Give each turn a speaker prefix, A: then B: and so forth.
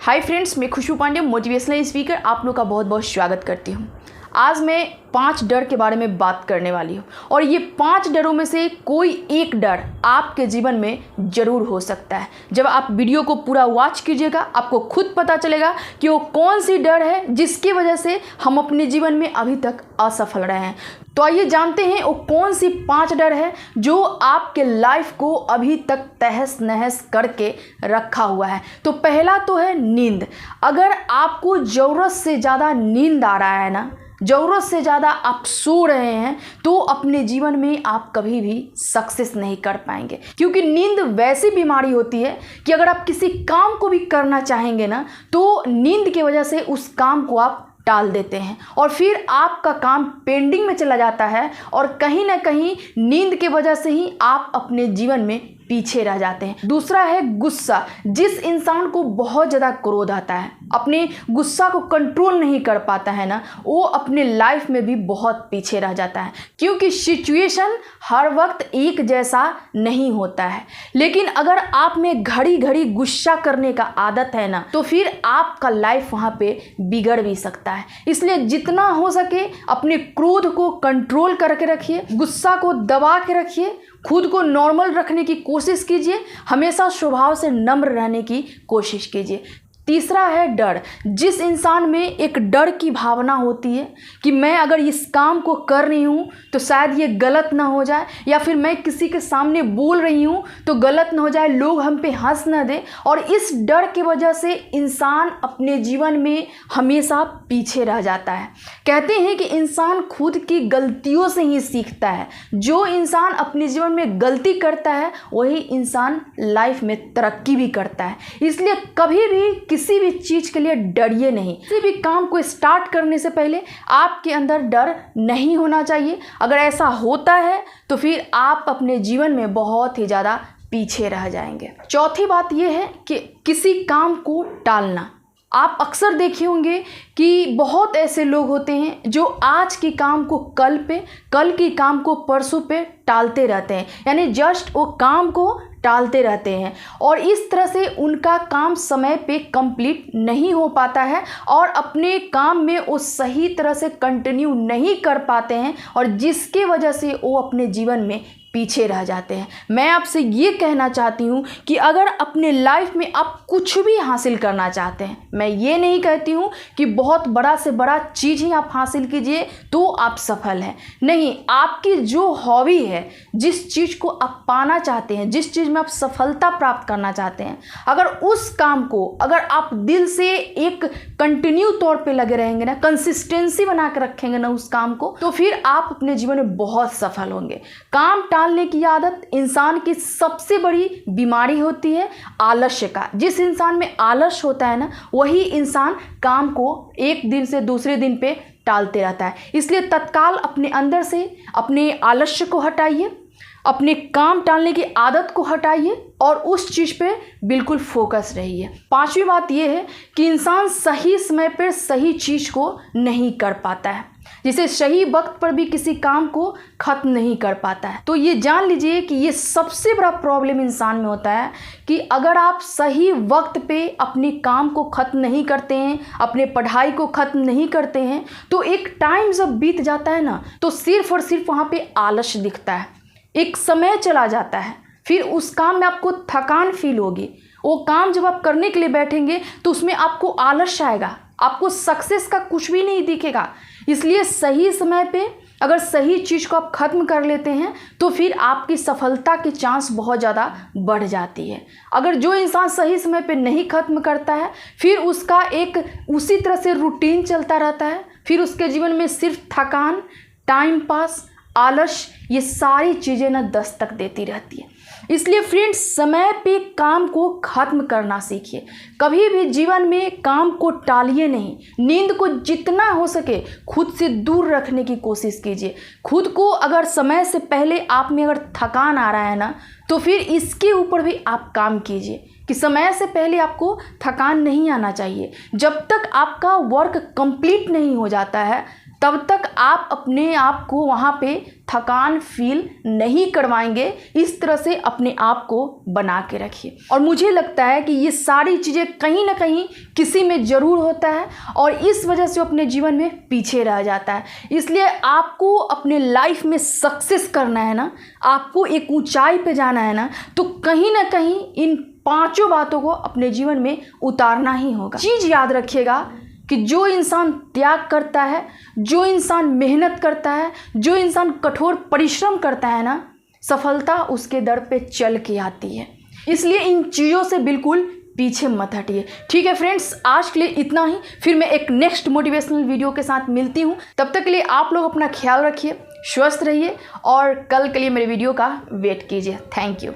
A: Hi friends, मैं खुशबू Pandey motivational speaker आप लोग का बहुत बहुत स्वागत करती हूँ। आज मैं 5 डर के बारे में बात करने वाली हूँ और ये 5 डरों में से कोई एक डर आपके जीवन में ज़रूर हो सकता है। जब आप वीडियो को पूरा वॉच कीजिएगा आपको खुद पता चलेगा कि वो कौन सी डर है जिसकी वजह से हम अपने जीवन में अभी तक असफल रहे हैं। तो आइए जानते हैं वो कौन सी 5 डर है जो आपके लाइफ को अभी तक तहस नहस करके रखा हुआ है। तो पहला तो है नींद। अगर आपको ज़रूरत से ज़्यादा नींद आ रहा है ना, ज़रूरत से ज़्यादा आप सो रहे हैं, तो अपने जीवन में आप कभी भी सक्सेस नहीं कर पाएंगे। क्योंकि नींद वैसी बीमारी होती है कि अगर आप किसी काम को भी करना चाहेंगे ना, तो नींद की वजह से उस काम को आप टाल देते हैं और फिर आपका काम पेंडिंग में चला जाता है और कहीं ना कहीं नींद की वजह से ही आप अपने जीवन में पीछे रह जाते हैं। दूसरा है गुस्सा। जिस इंसान को बहुत ज़्यादा क्रोध आता है, अपने गुस्सा को कंट्रोल नहीं कर पाता है ना, वो अपने लाइफ में भी बहुत पीछे रह जाता है। क्योंकि सिचुएशन हर वक्त एक जैसा नहीं होता है। लेकिन अगर आप में घड़ी घड़ी गुस्सा करने का आदत है ना, तो फिर आपका लाइफ वहाँ पे बिगड़ भी सकता है। इसलिए जितना हो सके अपने क्रोध को कंट्रोल करके रखिए, गुस्सा को दबा के रखिए, खुद को नॉर्मल रखने की कोशिश कीजिए, हमेशा स्वभाव से नम्र रहने की कोशिश कीजिए। तीसरा है डर। जिस इंसान में एक डर की भावना होती है कि मैं अगर इस काम को कर रही हूँ तो शायद ये गलत ना हो जाए, या फिर मैं किसी के सामने बोल रही हूँ तो गलत ना हो जाए, लोग हम पे हंस ना दे, और इस डर की वजह से इंसान अपने जीवन में हमेशा पीछे रह जाता है। कहते हैं कि इंसान खुद की गलतियों से ही सीखता है। जो इंसान अपने जीवन में गलती करता है वही इंसान लाइफ में तरक्की भी करता है। इसलिए कभी भी किसी भी चीज़ के लिए डरिए नहीं। किसी भी काम को स्टार्ट करने से पहले आपके अंदर डर नहीं होना चाहिए। अगर ऐसा होता है तो फिर आप अपने जीवन में बहुत ही ज़्यादा पीछे रह जाएंगे। चौथी बात यह है कि किसी काम को टालना। आप अक्सर देखे होंगे कि बहुत ऐसे लोग होते हैं जो आज के काम को कल पे, कल के काम को परसों पे टालते रहते हैं। यानी जस्ट वो काम को टालते रहते हैं और इस तरह से उनका काम समय पे कंप्लीट नहीं हो पाता है और अपने काम में वो सही तरह से कंटिन्यू नहीं कर पाते हैं, और जिसके वजह से वो अपने जीवन में पीछे रह जाते हैं। मैं आपसे ये कहना चाहती हूँ कि अगर अपने लाइफ में आप कुछ भी हासिल करना चाहते हैं, मैं ये नहीं कहती हूँ कि बहुत बड़ा से बड़ा चीज़ ही आप हासिल कीजिए तो आप सफल हैं। नहीं, आपकी जो हॉबी है, जिस चीज़ को आप पाना चाहते हैं, जिस चीज़ में आप सफलता प्राप्त करना चाहते हैं, अगर उस काम को अगर आप दिल से एक कंटिन्यू तौर पे लगे रहेंगे ना, कंसिस्टेंसी बना के रखेंगे ना उस काम को, तो फिर आप अपने जीवन में बहुत सफल होंगे। काम टालने की आदत इंसान की सबसे बड़ी बीमारी होती है आलस्य का। जिस इंसान में आलस्य होता है ना, वही इंसान काम को एक दिन से दूसरे दिन पे टालते रहता है। इसलिए तत्काल अपने अंदर से अपने आलस्य को हटाइए, अपने काम टालने की आदत को हटाइए और उस चीज़ पे बिल्कुल फोकस रहिए। 5वीं बात यह है कि इंसान सही समय पर सही चीज़ को नहीं कर पाता है, जिसे सही वक्त पर भी किसी काम को ख़त्म नहीं कर पाता है। तो ये जान लीजिए कि ये सबसे बड़ा प्रॉब्लम इंसान में होता है कि अगर आप सही वक्त पे अपने काम को ख़त्म नहीं करते हैं, अपने पढ़ाई को ख़त्म नहीं करते हैं, तो एक टाइम जब बीत जाता है ना, तो सिर्फ और सिर्फ वहाँ पे आलस्य दिखता है। एक समय चला जाता है, फिर उस काम में आपको थकान फील होगी। वो काम जब आप करने के लिए बैठेंगे तो उसमें आपको आलस्य आएगा, आपको सक्सेस का कुछ भी नहीं दिखेगा। इसलिए सही समय पे अगर सही चीज़ को आप ख़त्म कर लेते हैं तो फिर आपकी सफलता की चांस बहुत ज़्यादा बढ़ जाती है। अगर जो इंसान सही समय पे नहीं ख़त्म करता है, फिर उसका एक उसी तरह से रूटीन चलता रहता है, फिर उसके जीवन में सिर्फ थकान, टाइम पास, आलस, ये सारी चीज़ें ना दस्तक देती रहती है। इसलिए फ्रेंड्स, समय पे काम को ख़त्म करना सीखिए। कभी भी जीवन में काम को टालिए नहीं। नींद को जितना हो सके खुद से दूर रखने की कोशिश कीजिए। खुद को अगर समय से पहले आप में अगर थकान आ रहा है ना, तो फिर इसके ऊपर भी आप काम कीजिए कि समय से पहले आपको थकान नहीं आना चाहिए। जब तक आपका वर्क कंप्लीट नहीं हो जाता है, तब तक आप अपने आप को वहाँ पे थकान फील नहीं करवाएंगे। इस तरह से अपने आप को बना के रखिए। और मुझे लगता है कि ये सारी चीज़ें कहीं ना कहीं किसी में ज़रूर होता है और इस वजह से वो अपने जीवन में पीछे रह जाता है। इसलिए आपको अपने लाइफ में सक्सेस करना है ना, आपको एक ऊंचाई पे जाना है ना, तो कहीं ना कहीं इन 5 बातों को अपने जीवन में उतारना ही होगा। चीज़ याद रखिएगा कि जो इंसान त्याग करता है, जो इंसान मेहनत करता है, जो इंसान कठोर परिश्रम करता है ना, सफलता उसके दर पे चल के आती है। इसलिए इन चीज़ों से बिल्कुल पीछे मत हटिए। ठीक है फ्रेंड्स, आज के लिए इतना ही। फिर मैं एक नेक्स्ट मोटिवेशनल वीडियो के साथ मिलती हूँ। तब तक के लिए आप लोग अपना ख्याल रखिए, स्वस्थ रहिए और कल के लिए मेरे वीडियो का वेट कीजिए। Thank you.